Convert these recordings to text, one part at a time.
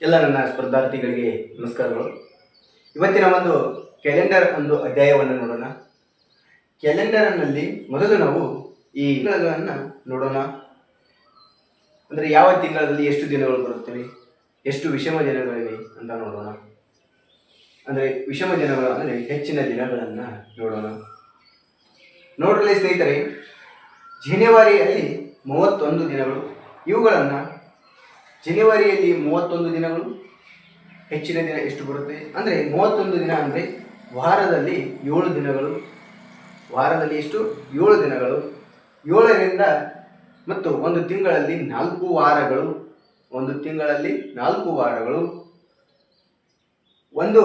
ಎಲ್ಲ ನನ್ನ ಸ್ಪರ್ಧಾರ್ಥಿಗಳಿಗೆ ನಮಸ್ಕಾರಗಳು. ಇವತ್ತಿನ ಒಂದು ಕ್ಯಾಲೆಂಡರ್ ಒಂದು ಅಧ್ಯಾಯವನ್ನು ನೋಡೋಣ. ಕ್ಯಾಲೆಂಡರ್ನಲ್ಲಿ ಮೊದಲು ನಾವು ಈ ತಿಂಗಳನ್ನು ನೋಡೋಣ. ಅಂದರೆ ಯಾವ ತಿಂಗಳಲ್ಲಿ ಎಷ್ಟು ದಿನಗಳು ಬರುತ್ತವೆ, ಎಷ್ಟು ವಿಷಮ ದಿನಗಳಿವೆ ಅಂತ ನೋಡೋಣ. ಅಂದರೆ ವಿಷಮ ದಿನಗಳು ಅಂದರೆ ಹೆಚ್ಚಿನ ದಿನಗಳನ್ನು ನೋಡೋಣ. ನೋಡಲಿ ಸ್ನೇಹಿತರೆ, ಜನವರಿಯಲ್ಲಿ 31 ದಿನಗಳು. ಇವುಗಳನ್ನು ಜನವರಿಯಲ್ಲಿ 31 ದಿನಗಳು, ಹೆಚ್ಚಿನ ದಿನ ಎಷ್ಟು ಬರುತ್ತೆ ಅಂದರೆ 31 ದಿನ ಅಂದರೆ ವಾರದಲ್ಲಿ 7 ದಿನಗಳು. ವಾರದಲ್ಲಿ ಎಷ್ಟು? 7 ದಿನಗಳು. 7ರಿಂದ ಮತ್ತು ಒಂದು ತಿಂಗಳಲ್ಲಿ 4 ವಾರಗಳು. ಒಂದು ತಿಂಗಳಲ್ಲಿ 4 ವಾರಗಳು. ಒಂದು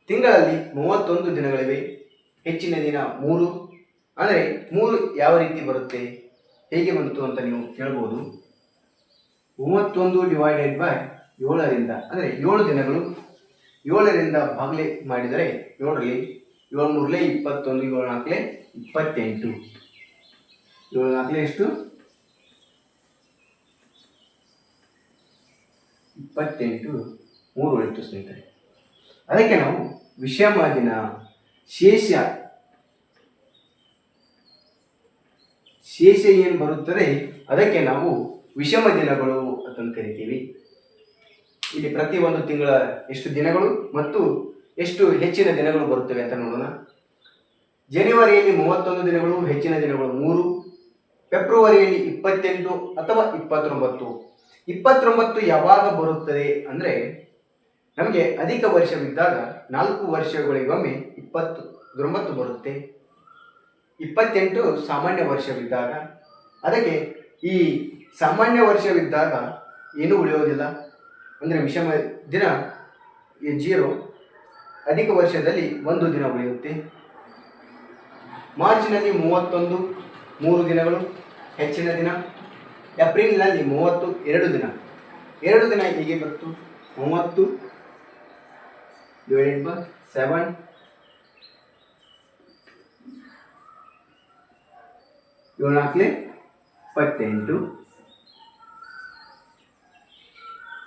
ತಿಂಗಳಲ್ಲಿ 31 ದಿನಗಳಿವೆ. ಹೆಚ್ಚಿನ ದಿನ 3. ಅಂದರೆ 3 ಯಾವ ರೀತಿ ಬರುತ್ತೆ, ಹೇಗೆ ಬಂತು ಅಂತ ನೀವು ಕೇಳ್ಬೋದು. 31 ಡಿವೈಡೆಡ್ ಬೈ 7ರಿಂದ ಅಂದರೆ 7 ದಿನಗಳು. 7ರಿಂದ ಭಾಗಲೆ ಮಾಡಿದರೆ 7ರಲ್ಲಿ 7 3 21, 7 4 28. 7 4 ಎಷ್ಟು? 28. 3 ಉಳಿತು ಸ್ನೇಹಿತರೆ. ಅದಕ್ಕೆ ನಾವು ವಿಷಮ ದಿನ, ಶೇಷ ಏನು ಬರುತ್ತದೆ ಅದಕ್ಕೆ ನಾವು ವಿಷಮ ದಿನಗಳು ಅಂತ ಕರಿತೀವಿ. ಇಲ್ಲಿ ಪ್ರತಿ ಒಂದು ತಿಂಗಳ ಎಷ್ಟು ದಿನಗಳು ಮತ್ತು ಎಷ್ಟು ಹೆಚ್ಚಿನ ದಿನಗಳು ಬರುತ್ತವೆ ಅಂತ ನೋಡೋಣ. ಜನವರಿಯಲ್ಲಿ 31 ದಿನಗಳು, ಹೆಚ್ಚಿನ ದಿನಗಳು 3. ಫೆಬ್ರವರಿಯಲ್ಲಿ 28 ಅಥವಾ 29. 29 ಯಾವಾಗ ಬರುತ್ತದೆ ಅಂದರೆ ನಮಗೆ ಅಧಿಕ ವರ್ಷವಿದ್ದಾಗ 4 ವರ್ಷಗಳಿಗೊಮ್ಮೆ 29 ಬರುತ್ತೆ. 28 ಸಾಮಾನ್ಯ ವರ್ಷವಿದ್ದಾಗ. ಅದಕ್ಕೆ ಈ ಸಾಮಾನ್ಯ ವರ್ಷವಿದ್ದಾಗ ಏನೂ ಉಳಿಯೋದಿಲ್ಲ, ಅಂದರೆ ವಿಷಮ ದಿನ 0. ಅಧಿಕ ವರ್ಷದಲ್ಲಿ 1 ದಿನ ಉಳಿಯುತ್ತೆ. ಮಾರ್ಚ್ನಲ್ಲಿ 31, 3 ದಿನಗಳು, ಹೆಚ್ಚಿನ ದಿನ. ಏಪ್ರಿಲ್ನಲ್ಲಿ 30, 2 ದಿನ. 2 ದಿನ ಹೀಗೆ ಬಂತು. 30 ಡಿವೈಡೆಡ್ ಬೈ 7, 7 4 28.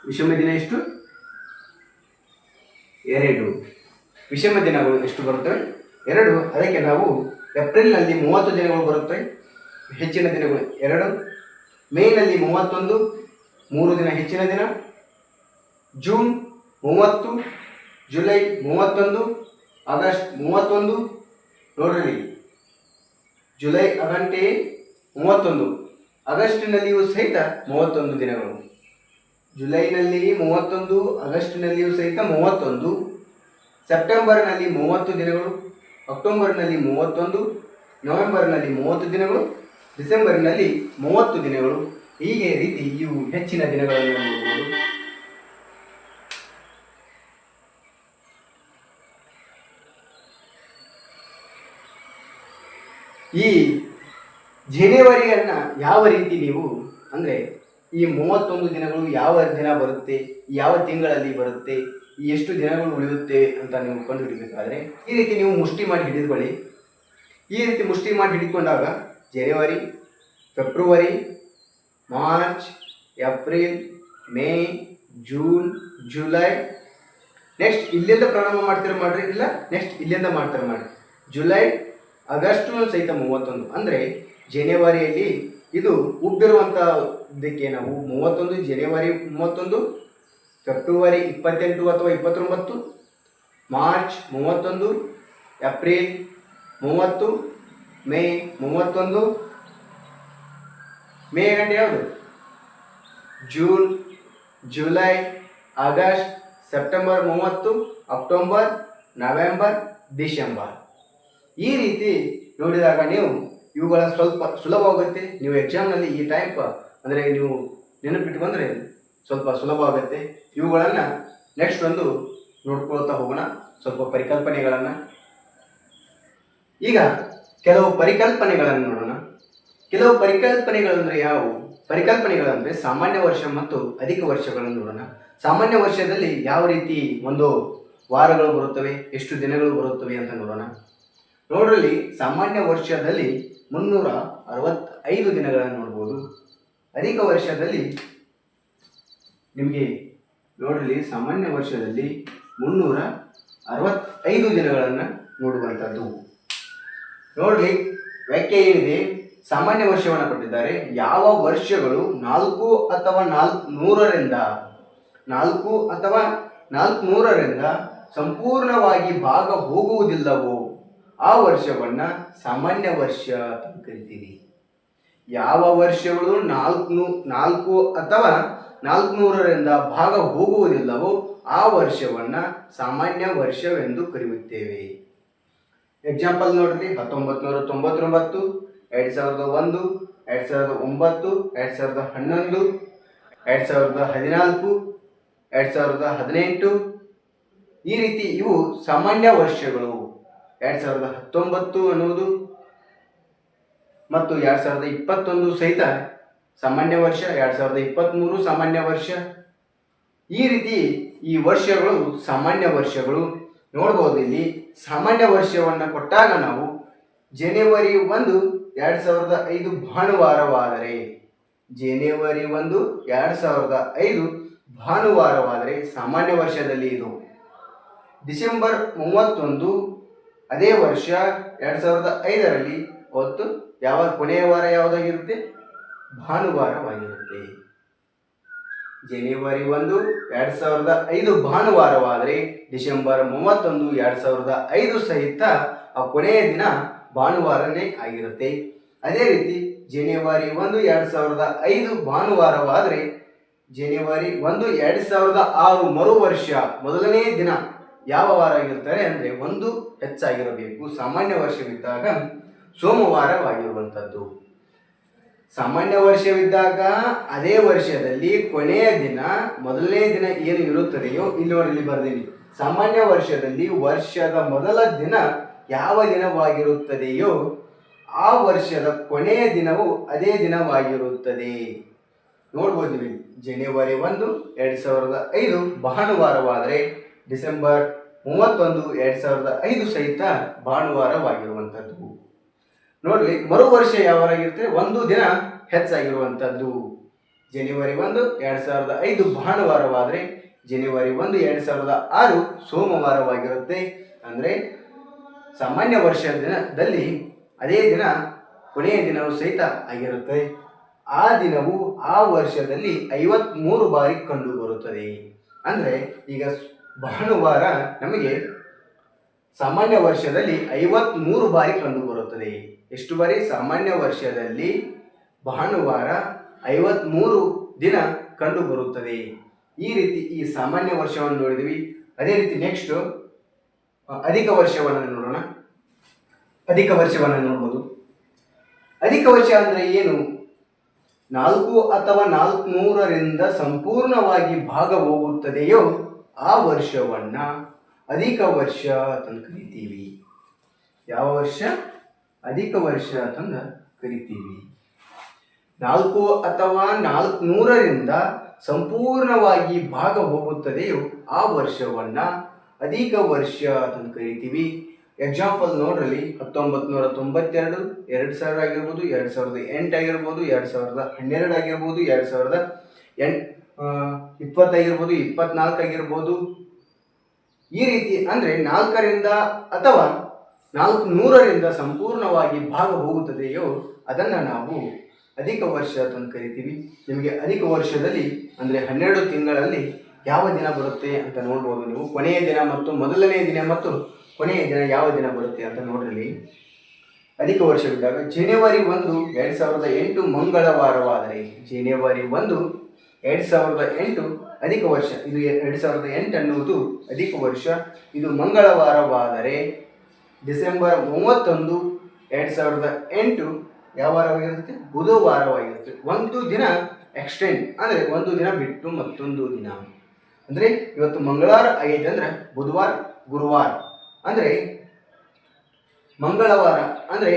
ವಿಷಮ ದಿನ ಎಷ್ಟು? 2. ವಿಷಮ ದಿನಗಳು ಎಷ್ಟು ಬರುತ್ತವೆ? 2. ಅದಕ್ಕೆ ನಾವು ಏಪ್ರಿಲ್ನಲ್ಲಿ 30 ದಿನಗಳು ಬರುತ್ತವೆ, ಹೆಚ್ಚಿನ ದಿನಗಳು 2. ಮೇನಲ್ಲಿ 31, 3 ದಿನ ಹೆಚ್ಚಿನ ದಿನ. June 30, July 31, August 31. ನೋಡ್ರಿ, ಜುಲೈ ಆಗಂಟೆಯೇ 31. ಆಗಸ್ಟಿನಲ್ಲಿಯೂ ಸಹಿತ 31 ದಿನಗಳು. ಜುಲೈನಲ್ಲಿ 31, ಆಗಸ್ಟಿನಲ್ಲಿಯೂ ಸಹಿತ 31. ಸೆಪ್ಟೆಂಬರ್ನಲ್ಲಿ 30 ದಿನಗಳು, ಅಕ್ಟೋಬರ್ನಲ್ಲಿ 31, ನವೆಂಬರ್ನಲ್ಲಿ 30 ದಿನಗಳು, ಡಿಸೆಂಬರ್ನಲ್ಲಿ 30 ದಿನಗಳು. ಹೀಗೆ ರೀತಿ ಇವು ಹೆಚ್ಚಿನ ದಿನಗಳನ್ನು ನೋಡಬಹುದು. ಈ ಜನವರಿಯನ್ನು ಯಾವ ರೀತಿ ನೀವು ಅಂದರೆ ಈ 31 ದಿನಗಳು ಯಾವ ದಿನ ಬರುತ್ತೆ, ಯಾವ ತಿಂಗಳಲ್ಲಿ ಬರುತ್ತೆ, ಈ ಎಷ್ಟು ದಿನಗಳು ಉಳಿಯುತ್ತೆ ಅಂತ ನೀವು ಕಂಡುಹಿಡಿಯಬೇಕಾದ್ರೆ ಈ ರೀತಿ ನೀವು ಮುಷ್ಟಿ ಮಾಡಿ ಹಿಡಿದುಕೊಳ್ಳಿ. ಈ ರೀತಿ ಮುಷ್ಟಿ ಮಾಡಿ ಹಿಡಿದುಕೊಂಡಾಗ ಜನವರಿ, ಫೆಬ್ರವರಿ, March, April, May, June, July. Next ಇಲ್ಲಿಂದ ಪ್ರಾರಂಭ ಮಾಡ್ರಿ, ಇಲ್ಲ ನೆಕ್ಸ್ಟ್ ಇಲ್ಲಿಂದ ಮಾಡಿ. ಜುಲೈ, ಆಗಸ್ಟ್ ಸಹಿತ 31. ಅಂದರೆ ಜನವರಿಯಲ್ಲಿ ಇದು ಉಬ್ಬಿರುವಂಥದ್ದಕ್ಕೆ ನಾವು 31, ಜನವರಿ 31, ಫೆಬ್ರವರಿ 28 ಅಥವಾ 29, ಮಾರ್ಚ್ 31, ಏಪ್ರಿಲ್ 30, ಮೇ 31. ಮೇ ಗಂಟೆ ಯಾವುದು? June, July, August, September 30, October, November, December. ಈ ರೀತಿ ನೋಡಿದಾಗ ನೀವು ಇವುಗಳ ಸ್ವಲ್ಪ ಸುಲಭವಾಗುತ್ತೆ. ನೀವು ಎಕ್ಸಾಮ್ನಲ್ಲಿ ಈ ಟೈಪ್ ಅಂದರೆ ನೀವು ನೆನಪಿಟ್ಕೊಂಡ್ರೆ ಸ್ವಲ್ಪ ಸುಲಭ ಆಗುತ್ತೆ. ಇವುಗಳನ್ನು ನೆಕ್ಸ್ಟ್ ಒಂದು ನೋಡ್ಕೊಳ್ತಾ ಹೋಗೋಣ, ಸ್ವಲ್ಪ ಪರಿಕಲ್ಪನೆಗಳನ್ನು. ಈಗ ಕೆಲವು ಪರಿಕಲ್ಪನೆಗಳನ್ನು ನೋಡೋಣ. ಕೆಲವು ಪರಿಕಲ್ಪನೆಗಳಂದರೆ ಯಾವುವು? ಪರಿಕಲ್ಪನೆಗಳಂದರೆ ಸಾಮಾನ್ಯ ವರ್ಷ ಮತ್ತು ಅಧಿಕ ವರ್ಷಗಳನ್ನು ನೋಡೋಣ. ಸಾಮಾನ್ಯ ವರ್ಷದಲ್ಲಿ ಯಾವ ರೀತಿ ಒಂದು ವಾರಗಳು ಬರುತ್ತವೆ, ಎಷ್ಟು ದಿನಗಳು ಬರುತ್ತವೆ ಅಂತ ನೋಡೋಣ. ನೋಡ್ರಲ್ಲಿ ಸಾಮಾನ್ಯ ವರ್ಷದಲ್ಲಿ 365 ದಿನಗಳನ್ನು ನೋಡ್ಬೋದು. ಅಧಿಕ ವರ್ಷದಲ್ಲಿ ನಿಮಗೆ ನೋಡ್ರಿ, ಸಾಮಾನ್ಯ ವರ್ಷದಲ್ಲಿ 365 ದಿನಗಳನ್ನು ನೋಡುವಂಥದ್ದು. ನೋಡ್ರಿ, ವ್ಯಾಖ್ಯೆ ಏನಿದೆ, ಸಾಮಾನ್ಯ ವರ್ಷವನ್ನು ಕೊಟ್ಟಿದ್ದಾರೆ. ಯಾವ ವರ್ಷಗಳು 4 ಅಥವಾ 400ರಿಂದ ಸಂಪೂರ್ಣವಾಗಿ ಭಾಗ ಹೋಗುವುದಿಲ್ಲವೋ ಆ ವರ್ಷವನ್ನ ಸಾಮಾನ್ಯ ವರ್ಷ ಅಂತ ಕರಿತೀವಿ. ಯಾವ ವರ್ಷಗಳು 4 ಅಥವಾ 400ರಿಂದ ಭಾಗ ಹೋಗುವುದಿಲ್ಲವೋ ಆ ವರ್ಷವನ್ನ ಸಾಮಾನ್ಯ ವರ್ಷವೆಂದು ಕರೆಯುತ್ತೇವೆ. ಎಕ್ಸಾಂಪಲ್ ನೋಡ್ರಿ, 1999, 2001, 2009, 2011, 2014, 2018 ಈ ರೀತಿ ಇವು ಸಾಮಾನ್ಯ ವರ್ಷಗಳು. 2019 ಅನ್ನುವುದು ಮತ್ತು 2021 ಸಹಿತ ಸಾಮಾನ್ಯ ವರ್ಷ, 2023 ಸಾಮಾನ್ಯ ವರ್ಷ. ಈ ರೀತಿ ಈ ವರ್ಷಗಳು ಸಾಮಾನ್ಯ ವರ್ಷಗಳು. ನೋಡ್ಬೋದು, ಇಲ್ಲಿ ಸಾಮಾನ್ಯ ವರ್ಷವನ್ನು ಕೊಟ್ಟಾಗ ನಾವು ಜನವರಿ 1, 2005 ಭಾನುವಾರವಾದರೆ, ಜನವರಿ 1, 2005 ಭಾನುವಾರವಾದರೆ ಸಾಮಾನ್ಯ ವರ್ಷದಲ್ಲಿ ಇದು. ಡಿಸೆಂಬರ್ 31 ಅದೇ ವರ್ಷ 2005ರಲ್ಲಿ ಅವತ್ತು ಯಾವ ಕೊನೆಯ ವಾರ ಯಾವುದಾಗಿರುತ್ತೆ? ಭಾನುವಾರವಾಗಿರುತ್ತೆ. ಜನವರಿ 1, 2005 ಭಾನುವಾರವಾದರೆ ಡಿಸೆಂಬರ್ 31, 2005 ಸಹಿತ ಆ ಕೊನೆಯ ದಿನ ಭಾನುವಾರನೇ ಆಗಿರುತ್ತೆ. ಅದೇ ರೀತಿ ಜನವರಿ 1, 2005 ಭಾನುವಾರವಾದರೆ ಜನವರಿ 1, 2006 ಮರು ವರ್ಷ ಮೊದಲನೇ ದಿನ ಯಾವ ವಾರ ಆಗಿರ್ತಾರೆ ಅಂದರೆ 1 ಹೆಚ್ಚಾಗಿರಬೇಕು. ಸಾಮಾನ್ಯ ವರ್ಷವಿದ್ದಾಗ ಸೋಮವಾರವಾಗಿರುವಂಥದ್ದು. ಸಾಮಾನ್ಯ ವರ್ಷವಿದ್ದಾಗ ಅದೇ ವರ್ಷದಲ್ಲಿ ಕೊನೆಯ ದಿನ ಮೊದಲನೇ ದಿನ ಏನು ಇರುತ್ತದೆಯೋ, ಇಲ್ಲಿ ನೋಡಿ, ಇಲ್ಲಿ ಬರ್ತೀನಿ. ಸಾಮಾನ್ಯ ವರ್ಷದಲ್ಲಿ ವರ್ಷದ ಮೊದಲ ದಿನ ಯಾವ ದಿನವಾಗಿರುತ್ತದೆಯೋ ಆ ವರ್ಷದ ಕೊನೆಯ ದಿನವು ಅದೇ ದಿನವಾಗಿರುತ್ತದೆ. ನೋಡ್ಬೋದು ನೀವು, ಜನವರಿ 1, 2005 ಭಾನುವಾರವಾದರೆ ಡಿಸೆಂಬರ್ 31, 2005 ಸಹಿತ ಭಾನುವಾರವಾಗಿರುವಂಥದ್ದು. ನೋಡ್ರಿ, ಮರು ವರ್ಷ ಯಾವಾಗಿರುತ್ತೆ? 1 ದಿನ ಹೆಚ್ಚಾಗಿರುವಂಥದ್ದು. ಜನವರಿ 1, 2005 ಭಾನುವಾರವಾದರೆ ಜನವರಿ 1, 2006 ಸೋಮವಾರವಾಗಿರುತ್ತೆ. ಅಂದರೆ ಸಾಮಾನ್ಯ ವರ್ಷ ದಿನದಲ್ಲಿ ಅದೇ ದಿನ ಕೊನೆಯ ದಿನವೂ ಸಹಿತ ಆಗಿರುತ್ತೆ. ಆ ದಿನವು ಆ ವರ್ಷದಲ್ಲಿ 53 ಬಾರಿ ಕಂಡು ಬರುತ್ತದೆ. ಅಂದರೆ ಈಗ ಭಾನುವಾರ ನಮಗೆ ಸಾಮಾನ್ಯ ವರ್ಷದಲ್ಲಿ 53 ಬಾರಿ ಕಂಡು ಬರುತ್ತದೆ. ಎಷ್ಟು ಬಾರಿ? ಸಾಮಾನ್ಯ ವರ್ಷದಲ್ಲಿ ಭಾನುವಾರ 53 ದಿನ ಕಂಡು ಬರುತ್ತದೆ. ಈ ರೀತಿ ಈ ಸಾಮಾನ್ಯ ವರ್ಷವನ್ನು ನೋಡಿದ್ವಿ. ಅದೇ ರೀತಿ ನೆಕ್ಸ್ಟ್ ಅಧಿಕ ವರ್ಷವನ್ನು ನೋಡೋಣ. ಅಧಿಕ ವರ್ಷವನ್ನು ನೋಡ್ಬೋದು. ಅಧಿಕ ವರ್ಷ ಅಂದರೆ ಏನು? 4 ಅಥವಾ 400ರಿಂದ ಸಂಪೂರ್ಣವಾಗಿ ಭಾಗ ಹೋಗುತ್ತದೆಯೋ ಆ ವರ್ಷವನ್ನ ಅಧಿಕ ವರ್ಷ ಅಂತ ಕರಿತೀವಿ. ಯಾವ ವರ್ಷ? ಅಧಿಕ ವರ್ಷ ಅಂತ ಕರಿತೀವಿ. 4 ಅಥವಾ 400ರಿಂದ ಸಂಪೂರ್ಣವಾಗಿ ಭಾಗ ಹೋಗುತ್ತದೆಯೋ ಆ ವರ್ಷವನ್ನ ಅಧಿಕ ವರ್ಷ ಅಂತ ಕರಿತೀವಿ. ಎಕ್ಸಾಂಪಲ್ ನೋಡ್ರಲ್ಲಿ, 1992, 2000 ಆಗಿರ್ಬೋದು, 2008 ಆಗಿರ್ಬೋದು, 2012 ಆಗಿರ್ಬೋದು, 2020 ಆಗಿರ್ಬೋದು, 24 ಆಗಿರ್ಬೋದು. ಈ ರೀತಿ ಅಂದರೆ 4ರಿಂದ ಅಥವಾ 400ರಿಂದ ಸಂಪೂರ್ಣವಾಗಿ ಭಾಗ ಹೋಗುತ್ತದೆಯೋ ಅದನ್ನು ನಾವು ಅಧಿಕ ವರ್ಷ ಅಂತ ಕರಿತೀವಿ. ನಿಮಗೆ ಅಧಿಕ ವರ್ಷದಲ್ಲಿ ಅಂದರೆ 12 ತಿಂಗಳಲ್ಲಿ ಯಾವ ದಿನ ಬರುತ್ತೆ ಅಂತ ನೋಡ್ಬೋದು ನೀವು. ಕೊನೆಯ ದಿನ ಮತ್ತು ಮೊದಲನೇ ದಿನ ಮತ್ತು ಕೊನೆಯ ದಿನ ಯಾವ ದಿನ ಬರುತ್ತೆ ಅಂತ ನೋಡ್ರಿ. ಅಧಿಕ ವರ್ಷವಿದ್ದಾಗ ಜನವರಿ 1, 2008 ಮಂಗಳವಾರವಾದರೆ, ಜನವರಿ 1, 2008 ಅಧಿಕ ವರ್ಷ. ಇದು 2008 ಅನ್ನುವುದು ಅಧಿಕ ವರ್ಷ. ಇದು ಮಂಗಳವಾರವಾದರೆ ಡಿಸೆಂಬರ್ 31, 2008 ಯಾವ ವಾರವಾಗಿರುತ್ತೆ? ಬುಧವಾರವಾಗಿರುತ್ತೆ. 1 ದಿನ ಎಕ್ಸ್ಟೆಂಡ್, ಅಂದರೆ 1 ದಿನ ಬಿಟ್ಟು ಮತ್ತೊಂದು ದಿನ. ಅಂದರೆ ಇವತ್ತು ಮಂಗಳವಾರ ಆಗೈತೆ ಅಂದರೆ ಬುಧವಾರ, ಗುರುವಾರ ಅಂದರೆ ಮಂಗಳವಾರ. ಅಂದರೆ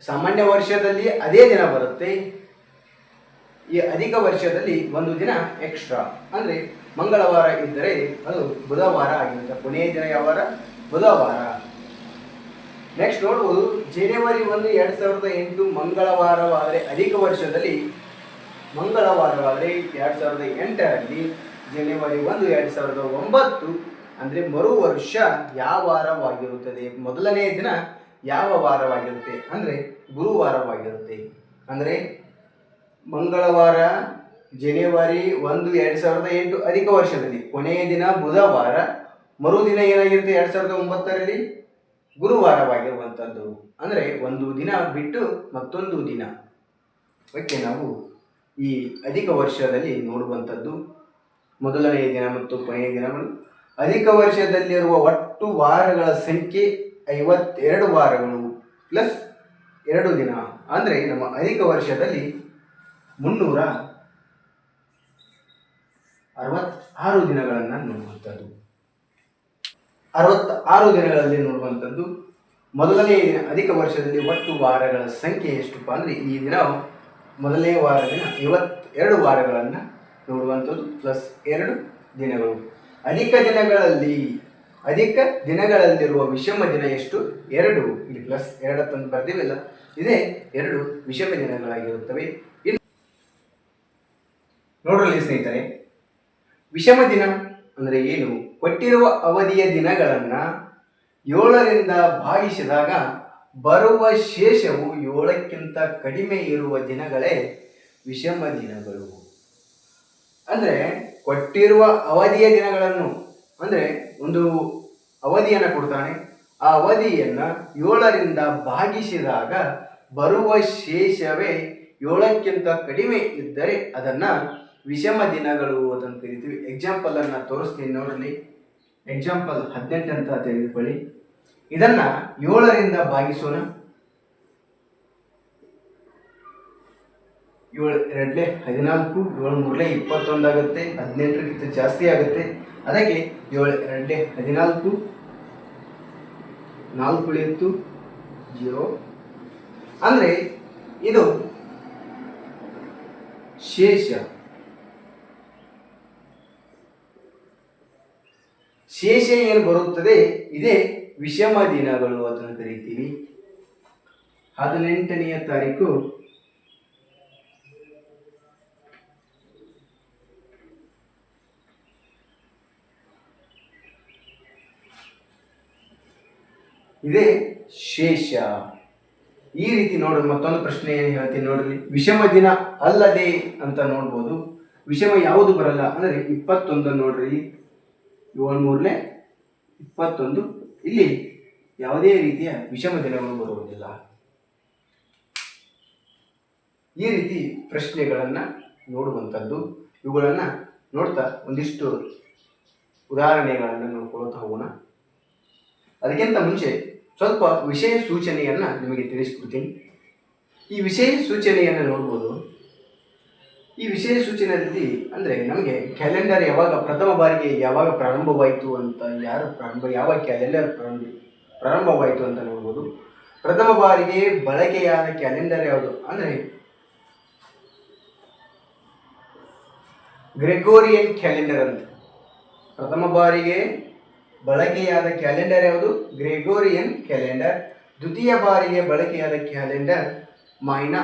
ಸಾಮಾನ್ಯ ವರ್ಷದಲ್ಲಿ ಅದೇ ದಿನ ಬರುತ್ತೆ. ಈ ಅಧಿಕ ವರ್ಷದಲ್ಲಿ 1 ದಿನ ಎಕ್ಸ್ಟ್ರಾ, ಅಂದರೆ ಮಂಗಳವಾರ ಇದ್ದರೆ ಅದು ಬುಧವಾರ ಆಗಿರುತ್ತೆ. ಕೊನೆಯ ದಿನ ಯಾವ ವಾರ? ಬುಧವಾರ. ನೆಕ್ಸ್ಟ್ ನೋಡ್ಬೋದು, ಜನವರಿ 1, 2008 ಮಂಗಳವಾರವಾದರೆ ಅಧಿಕ ವರ್ಷದಲ್ಲಿ ಮಂಗಳವಾರವಾದರೆ 2008ರಲ್ಲಿ ಜನವರಿ 1, 2009 ಅಂದರೆ ಮರು ವರ್ಷ ಯಾವ ವಾರವಾಗಿರುತ್ತದೆ? ಮೊದಲನೇ ದಿನ ಯಾವ ವಾರವಾಗಿರುತ್ತೆ ಅಂದರೆ ಗುರುವಾರವಾಗಿರುತ್ತೆ. ಅಂದರೆ ಮಂಗಳವಾರ ಜನವರಿ 1, 2008 ಅಧಿಕ ವರ್ಷದಲ್ಲಿ ಕೊನೆಯ ದಿನ ಬುಧವಾರ, ಮರುದಿನ ಏನಾಗಿರುತ್ತೆ 2009ರಲ್ಲಿ ಗುರುವಾರವಾಗಿರುವಂಥದ್ದು. ಅಂದರೆ ಒಂದು ದಿನ ಬಿಟ್ಟು ಮತ್ತೊಂದು ದಿನ ಓಕೆ ನಾವು ಈ ಅಧಿಕ ವರ್ಷದಲ್ಲಿ ನೋಡುವಂಥದ್ದು ಮೊದಲನೆಯ ದಿನ ಮತ್ತು ಕೊನೆಯ ದಿನಗಳು. ಅಧಿಕ ವರ್ಷದಲ್ಲಿರುವ ಒಟ್ಟು ವಾರಗಳ ಸಂಖ್ಯೆ 52 ವಾರಗಳು ಪ್ಲಸ್ 2 ದಿನ. ಅಂದರೆ ನಮ್ಮ ಅಧಿಕ ವರ್ಷದಲ್ಲಿ 366 ದಿನಗಳನ್ನು ನೋಡುವಂಥದ್ದು. 66 ದಿನಗಳಲ್ಲಿ ನೋಡುವಂಥದ್ದು. ಮೊದಲನೇ ದಿನ ಅಧಿಕ ವರ್ಷದಲ್ಲಿ ಒಟ್ಟು ವಾರಗಳ ಸಂಖ್ಯೆ ಎಷ್ಟಪ್ಪ ಅಂದರೆ ಈ ದಿನ ಮೊದಲನೇ ವಾರ ದಿನ 52 ವಾರಗಳನ್ನು ನೋಡುವಂಥದ್ದು ಪ್ಲಸ್ 2 ದಿನಗಳು. ಅಧಿಕ ದಿನಗಳಲ್ಲಿರುವ ವಿಷಮ ದಿನ ಎಷ್ಟು? 2. ಇಲ್ಲಿ ಪ್ಲಸ್ 2 ತಂದು ಬರ್ತೀವಿಲ್ಲ, ಇದೇ 2 ವಿಷಮ ದಿನಗಳಾಗಿರುತ್ತವೆ. ಇನ್ನು ನೋಡ್ರಲ್ಲಿ ಸ್ನೇಹಿತರೆ, ವಿಷಮ ದಿನ ಅಂದರೆ ಏನು? ಕೊಟ್ಟಿರುವ ಅವಧಿಯ ದಿನಗಳನ್ನು 7ರಿಂದ ಭಾಗಿಸಿದಾಗ ಬರುವ ಶೇಷವು 7ಕ್ಕಿಂತ ಕಡಿಮೆ ಇರುವ ದಿನಗಳೇ ವಿಷಮ ದಿನಗಳು. ಅಂದರೆ ಕೊಟ್ಟಿರುವ ಅವಧಿಯ ದಿನಗಳನ್ನು ಅಂದರೆ ಒಂದು ಅವಧಿಯನ್ನು ಕೊಡ್ತಾನೆ, ಆ ಅವಧಿಯನ್ನು 7ರಿಂದ ಭಾಗಿಸಿದಾಗ ಬರುವ ಶೇಷವೇ 7ಕ್ಕಿಂತ ಕಡಿಮೆ ಇದ್ದರೆ ಅದನ್ನು ವಿಷಮ ದಿನಗಳು ಅಂತ ಕರಿತೀವಿ. ಎಕ್ಸಾಂಪಲನ್ನು ತೋರಿಸ್ತೀನಿ ನೋಡಲಿ. ಎಕ್ಸಾಂಪಲ್ 18 ಅಂತ ತೆಗೆದುಕೊಳ್ಳಿ. ಇದನ್ನು 7ರಿಂದ ಭಾಗಿಸೋಣ. 7 2 14, 7 3 21 ಆಗುತ್ತೆ. 18ಕ್ಕಿಂತ ಜಾಸ್ತಿ ಆಗುತ್ತೆ. ಅದಕ್ಕೆ 7 2 14, 4 ಉಳಿಯಿತು 0. ಅಂದರೆ ಇದು ಶೇಷ ಏನು ಬರುತ್ತದೆ ಇದೇ ವಿಷಮ ದಿನಗಳು ಅದನ್ನು ಕರಿತೀವಿ. 18ನೇ ತಾರೀಕು ಇದೇ ಶೇಷ. ಈ ರೀತಿ ನೋಡ್ರಿ. ಮತ್ತೊಂದು ಪ್ರಶ್ನೆ ಏನು ಹೇಳ್ತೀನಿ ನೋಡ್ರಿ. ವಿಷಮ ದಿನ ಅಲ್ಲದೆ ಅಂತ ನೋಡ್ಬೋದು. ವಿಷಮ ಯಾವುದು ಬರಲ್ಲ ಅಂದರೆ 21 ನೋಡ್ರಿ. 7 3 21. ಇಲ್ಲಿ ಯಾವುದೇ ರೀತಿಯ ವಿಷಮ ದಿನಗಳು ಬರುವುದಿಲ್ಲ. ಈ ರೀತಿ ಪ್ರಶ್ನೆಗಳನ್ನು ನೋಡುವಂಥದ್ದು. ಇವುಗಳನ್ನು ನೋಡ್ತಾ ಒಂದಿಷ್ಟು ಉದಾಹರಣೆಗಳನ್ನು ನೋಡ್ಕೊಳ್ತಾ ಹೋಗೋಣ. ಅದಕ್ಕಿಂತ ಮುಂಚೆ ಸ್ವಲ್ಪ ವಿಷಯ ಸೂಚನೆಯನ್ನು ನಿಮಗೆ ತಿಳಿಸ್ಕೊಡ್ತೀನಿ. ಈ ವಿಷಯ ಸೂಚನೆಯನ್ನು ನೋಡ್ಬೋದು. ಈ ವಿಷಯ ಸೂಚನೆಯಲ್ಲಿ ಅಂದರೆ ನಮಗೆ ಕ್ಯಾಲೆಂಡರ್ ಪ್ರಥಮ ಬಾರಿಗೆ ಯಾವಾಗ ಪ್ರಾರಂಭವಾಯಿತು ಅಂತ ಯಾವ ಕ್ಯಾಲೆಂಡರ್ ಪ್ರಾರಂಭವಾಯಿತು ಅಂತ ನೋಡ್ಬೋದು. ಪ್ರಥಮ ಬಾರಿಗೆ ಬಳಕೆಯಾದ ಕ್ಯಾಲೆಂಡರ್ ಯಾವುದು ಅಂದರೆ ಗ್ರೆಗೋರಿಯನ್ ಕ್ಯಾಲೆಂಡರ್ ಅಂತ. ಪ್ರಥಮ ಬಾರಿಗೆ ಬಳಕೆಯಾದ ಕ್ಯಾಲೆಂಡರ್ ಯಾವುದು? Gregorian calendar. ದ್ವಿತೀಯ ಬಾರಿಗೆ ಬಳಕೆಯಾದ ಕ್ಯಾಲೆಂಡರ್ ಮೈನಾ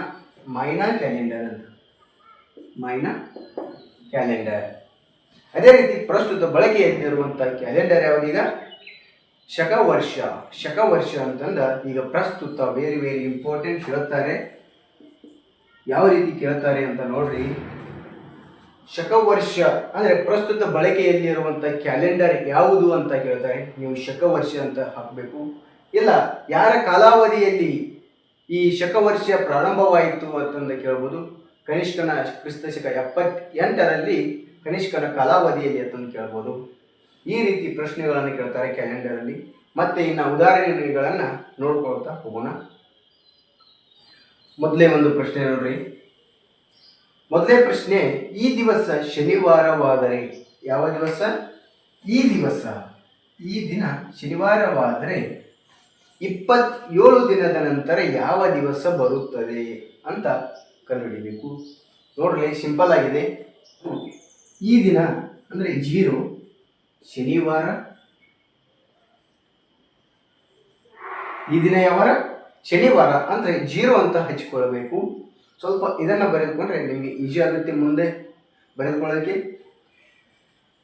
ಕ್ಯಾಲೆಂಡರ್ ಅಂತ. ಮೈನಾ ಕ್ಯಾಲೆಂಡರ್. ಅದೇ ರೀತಿ ಪ್ರಸ್ತುತ ಬಳಕೆಯಲ್ಲಿರುವಂಥ ಕ್ಯಾಲೆಂಡರ್ ಯಾವುದೀಗ? ಶಕವರ್ಷ ಅಂತಂದ ಈಗ ಪ್ರಸ್ತುತ ವೆರಿ ಇಂಪಾರ್ಟೆಂಟ್ ಕೇಳ್ತಾರೆ. ಯಾವ ರೀತಿ ಕೇಳ್ತಾರೆ ಅಂತ ನೋಡ್ರಿ. ಶಕವರ್ಷ ಅಂದರೆ ಪ್ರಸ್ತುತ ಬಳಕೆಯಲ್ಲಿರುವಂಥ ಕ್ಯಾಲೆಂಡರ್ ಯಾವುದು ಅಂತ ಕೇಳ್ತಾರೆ. ನೀವು ಶಕವರ್ಷ ಅಂತ ಹಾಕಬೇಕು. ಇಲ್ಲ ಯಾರ ಕಾಲಾವಧಿಯಲ್ಲಿ ಈ ಶಕವರ್ಷ ಪ್ರಾರಂಭವಾಯಿತು ಅಂತಂದು ಕೇಳ್ಬೋದು. ಕನಿಷ್ಕನ ಕ್ರಿಸ್ತಶಕ 78ರಲ್ಲಿ ಕನಿಷ್ಕನ ಕಾಲಾವಧಿಯಲ್ಲಿ ಅಂತಂದು ಕೇಳ್ಬೋದು. ಈ ರೀತಿ ಪ್ರಶ್ನೆಗಳನ್ನು ಕೇಳ್ತಾರೆ ಕ್ಯಾಲೆಂಡರಲ್ಲಿ. ಮತ್ತೆ ಇನ್ನು ಉದಾಹರಣೆಗಳನ್ನು ನೋಡ್ಕೊಳ್ತಾ ಹೋಗೋಣ. ಮೊದಲೇ ಒಂದು ಪ್ರಶ್ನೆ ನೋಡ್ರಿ. ಮೊದಲೇ ಪ್ರಶ್ನೆ, ಈ ದಿವಸ ಶನಿವಾರವಾದರೆ ಯಾವ ದಿವಸ? ಈ ದಿನ ಶನಿವಾರವಾದರೆ 27 ದಿನದ ನಂತರ ಯಾವ ದಿವಸ ಬರುತ್ತದೆ ಅಂತ ಕಂಡುಹಿಡಿಯಬೇಕು. ನೋಡ್ರಿ, ಸಿಂಪಲ್ ಆಗಿದೆ. ಈ ದಿನ ಅಂದರೆ 0 ಶನಿವಾರ. ಈ ದಿನ ಯಾವಾರ? ಶನಿವಾರ. ಅಂದರೆ 0 ಅಂತ ಹಚ್ಕೊಳ್ಬೇಕು. ಸ್ವಲ್ಪ ಇದನ್ನು ಬರೆದುಕೊಂಡ್ರೆ ನಿಮಗೆ ಈಜಿ ಆಗುತ್ತೆ ಮುಂದೆ ಬರೆದುಕೊಳ್ಳೋಕ್ಕೆ.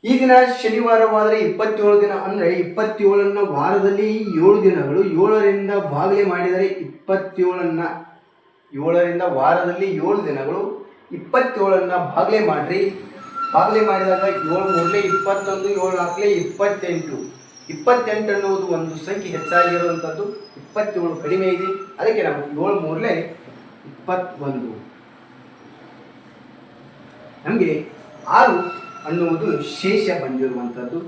ಈ ದಿನ ಶನಿವಾರವಾದರೆ 27 ದಿನ, ಅಂದರೆ 27 ವಾರದಲ್ಲಿ 7 ದಿನಗಳು, 7ರಿಂದ ಭಾಗಲೇ ಮಾಡಿದರೆ 27 7ರಿಂದ ವಾರದಲ್ಲಿ 7 ದಿನಗಳು, 27 ಭಾಗಲೇ ಮಾಡಿರಿ. ಭಾಗಲೇ ಮಾಡಿದಾಗ 7 3 21, 7 4 28. 28 ಅನ್ನುವುದು ಒಂದು ಸಂಖ್ಯೆ ಹೆಚ್ಚಾಗಿರುವಂಥದ್ದು, 27 ಕಡಿಮೆ ಇದೆ. ಅದಕ್ಕೆ ನಾವು 7 3 21. ನಮಗೆ 6 ಅನ್ನುವುದು ಶೇಷ ಬಂದಿರುವಂಥದ್ದು.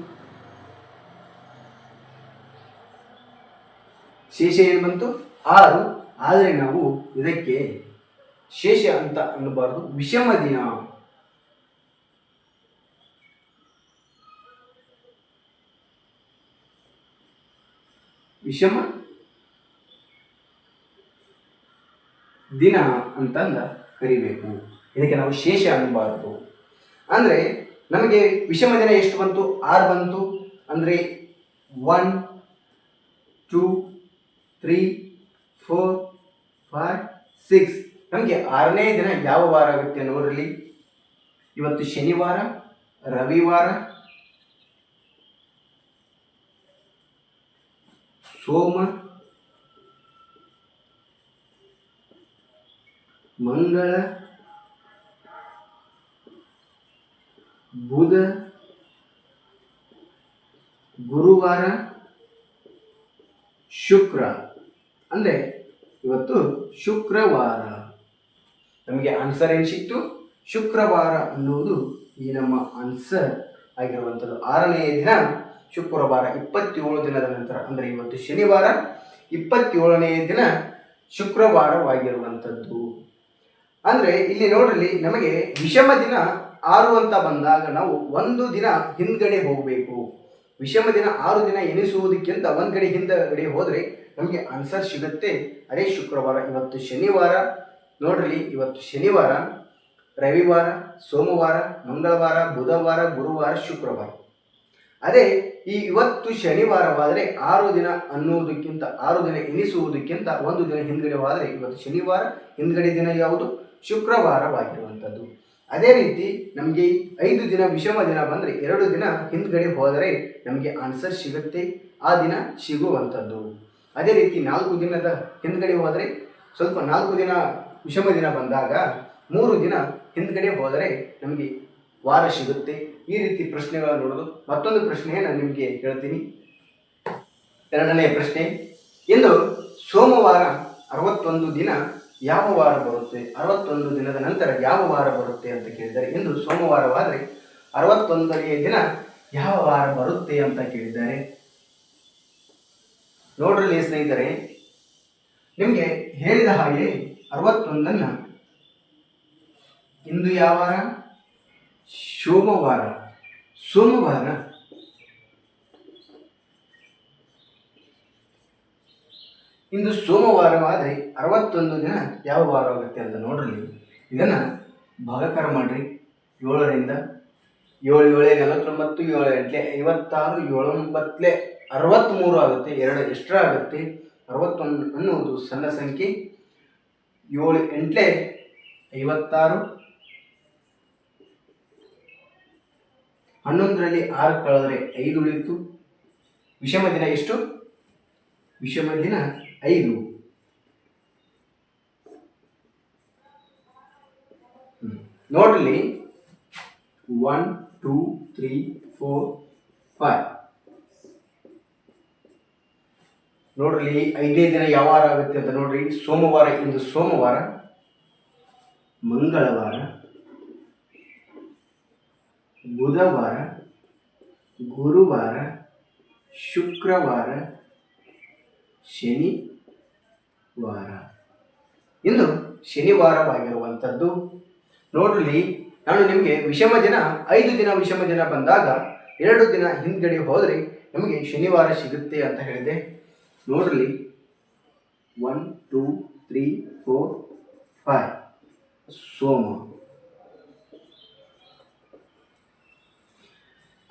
ಶೇಷ ಏನು ಬಂತು? 6. ಆದರೆ ನಾವು ಇದಕ್ಕೆ ಶೇಷ ಅಂತ ಅನ್ನಬಾರದು, ವಿಷಮ ದಿನ. ವಿಷಮ ದಿನ ಅಂತಂದ ಕರಿಬೇಕು. ಇದಕ್ಕೆ ನಾವು ಶೇಷ ಅನ್ನಬಾರದು. ಅಂದರೆ ನಮಗೆ ವಿಷಮ ದಿನ ಎಷ್ಟು ಬಂತು? 6 ಬಂತು. ಅಂದರೆ 1 2 3 4 5 6. ನಮಗೆ 6ನೇ ದಿನ ಯಾವ ವಾರ ಆಗುತ್ತೆ ನೋಡ್ರಿ. ಇವತ್ತು ಶನಿವಾರ, ರವಿವಾರ, ಸೋಮ, ಮಂಗಳ, ಬುಧ, ಗುರುವಾರ, ಶುಕ್ರ. ಅಂದರೆ ಇವತ್ತು ಶುಕ್ರವಾರ. ನಮಗೆ ಆನ್ಸರ್ ಏನು ಸಿಕ್ತು? ಶುಕ್ರವಾರ ಅನ್ನುವುದು ಈ ನಮ್ಮ ಆನ್ಸರ್ ಆಗಿರುವಂಥದ್ದು. 6ನೇ ದಿನ ಶುಕ್ರವಾರ, 27 ದಿನದ ನಂತರ. ಅಂದರೆ ಇವತ್ತು ಶನಿವಾರ, 27ನೇ ದಿನ ಶುಕ್ರವಾರವಾಗಿರುವಂಥದ್ದು. ಅಂದರೆ ಇಲ್ಲಿ ನೋಡ್ರಿ, ನಮಗೆ ವಿಷಮ ದಿನ 6 ಅಂತ ಬಂದಾಗ ನಾವು ಒಂದು ದಿನ ಹಿಂದ್ಗಡೆ ಹೋಗಬೇಕು. ವಿಷಮ ದಿನ 6 ದಿನ ಎನಿಸುವುದಕ್ಕಿಂತ ಒಂದು ಕಡೆ ಹಿಂದಗಡೆ ಹೋದರೆ ನಮಗೆ ಆನ್ಸರ್ ಸಿಗುತ್ತೆ. ಅದೇ ಶುಕ್ರವಾರ. ಇವತ್ತು ಶನಿವಾರ ನೋಡ್ರಿ, ಇವತ್ತು ಶನಿವಾರ, ರವಿವಾರ, ಸೋಮವಾರ, ಮಂಗಳವಾರ, ಬುಧವಾರ, ಗುರುವಾರ, ಶುಕ್ರವಾರ. ಅದೇ ಇವತ್ತು ಶನಿವಾರವಾದರೆ 6 ದಿನ ಅನ್ನುವುದಕ್ಕಿಂತ, 6 ದಿನ ಎನಿಸುವುದಕ್ಕಿಂತ ಒಂದು ದಿನ ಹಿಂದ್ಗಡೆ ಹೋದರೆ ಇವತ್ತು ಶನಿವಾರ, ಹಿಂದ್ಗಡೆ ದಿನ ಯಾವುದು? ಶುಕ್ರವಾರವಾಗಿರುವಂಥದ್ದು. ಅದೇ ರೀತಿ ನಮಗೆ 5 ದಿನ ವಿಷಮ ದಿನ ಬಂದರೆ 2 ದಿನ ಹಿಂದ್ಗಡೆ ಹೋದರೆ ನಮಗೆ ಆನ್ಸರ್ ಸಿಗುತ್ತೆ, ಆ ದಿನ ಸಿಗುವಂಥದ್ದು. ಅದೇ ರೀತಿ 4 ದಿನದ ಹಿಂದ್ಗಡೆ ಹೋದರೆ, ಸ್ವಲ್ಪ 4 ದಿನ ವಿಷಮ ದಿನ ಬಂದಾಗ 3 ದಿನ ಹಿಂದ್ಗಡೆ ಹೋದರೆ ನಮಗೆ ವಾರ ಸಿಗುತ್ತೆ. ಈ ರೀತಿ ಪ್ರಶ್ನೆಗಳನ್ನು ನೋಡೋದು. ಮತ್ತೊಂದು ಪ್ರಶ್ನೆಯನ್ನು ನಿಮಗೆ ಹೇಳ್ತೀನಿ. 2ನೇ ಪ್ರಶ್ನೆ. ಇಂದು ಸೋಮವಾರ 61 ದಿನ ಯಾವ ವಾರ ಬರುತ್ತೆ? 61 ದಿನದ ನಂತರ ಯಾವ ವಾರ ಬರುತ್ತೆ ಅಂತ ಕೇಳಿದ್ದಾರೆ. ಇಂದು ಸೋಮವಾರವಾದರೆ 61ನೇ ದಿನ ಯಾವ ವಾರ ಬರುತ್ತೆ ಅಂತ ಕೇಳಿದ್ದಾರೆ. ನೋಡ್ರಿ ಸ್ನೇಹಿತರೆ, ನಿಮಗೆ ಹೇಳಿದ ಹಾಗೆ 61 ಇಂದು ಯಾವ ವಾರ? ಸೋಮವಾರ. ಸೋಮವಾರ ಇಂದು ಸೋಮವಾರವಾದರೆ 61 ದಿನ ಯಾವ ವಾರ ಆಗುತ್ತೆ ಅಂತ ನೋಡ್ರಿ. ಇದನ್ನು ಭಾಗಾಕಾರ ಮಾಡಿರಿ. 7ರಿಂದ 7 7 49, 7 8 56, 7 9 63 ಆಗುತ್ತೆ. 2 ಎಕ್ಸ್ಟ್ರಾ ಆಗುತ್ತೆ. 61 ಅನ್ನುವುದು ಸಣ್ಣ ಸಂಖ್ಯೆ. 7 8 56, 11ರಲ್ಲಿ 6 ಕಳೆದರೆ 5 ಉಳಿಯಿತು. ವಿಷಮ ದಿನ ಎಷ್ಟು? ವಿಷಮ ದಿನ 5. ನೋಡ್ರಿ, 1 2 3 4 5. ನೋಡ್ರಿ, 5ನೇ ದಿನ ಯಾವ ವಾರ ಆಗುತ್ತೆ ಅಂತ ನೋಡ್ರಿ. ಸೋಮವಾರ. ಇಂದು ಸೋಮವಾರ, ಮಂಗಳವಾರ, ಬುಧವಾರ, ಗುರುವಾರ, ಶುಕ್ರವಾರ, ಶನಿವಾರ. ಇಂದು ಶನಿವಾರವಾಗಿರುವಂಥದ್ದು. ನೋಡ್ರಿ, ನಾನು ನಿಮಗೆ ವಿಷಮ ದಿನ 5 ದಿನ ವಿಷಮ ದಿನ ಬಂದಾಗ 2 ದಿನ ಹಿಂದ್ಗಡೆ ಹೋದರೆ ನಮಗೆ ಶನಿವಾರ ಸಿಗುತ್ತೆ ಅಂತ ಹೇಳಿದೆ. ನೋಡ್ರಿ, 1 2 3 4 5 ಸೋಮ.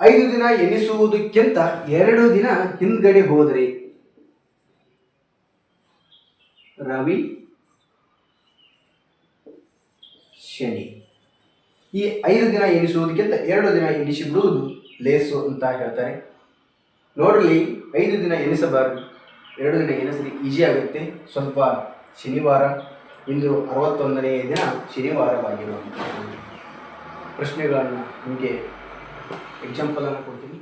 5 ದಿನ ಎನಿಸುವುದಕ್ಕಿಂತ 2 ದಿನ ಹಿಂದ್ಗಡೆ ಹೋದರೆ ರವಿ, ಶನಿ. ಈ 5 ದಿನ ಎನಿಸುವುದಕ್ಕಿಂತ 2 ದಿನ ಎನಿಸಿ ಬಿಡುವುದು ಲೇಸು ಅಂತ ಹೇಳ್ತಾರೆ. ನೋಡಲಿ 5 ದಿನ ಎನಿಸಬಾರದು, 2 ದಿನ ಎನಿಸಲಿ ಈಸಿ ಆಗುತ್ತೆ. ಸ್ವಲ್ಪ ಶನಿವಾರ, ಇಂದು 61ನೆಯ ದಿನ ಶನಿವಾರವಾಗಿರುವಂಥ ಪ್ರಶ್ನೆಗಳನ್ನು ನಿಮಗೆ ಎಕ್ಸಾಂಪಲನ್ನು ಕೊಡ್ತೀನಿ.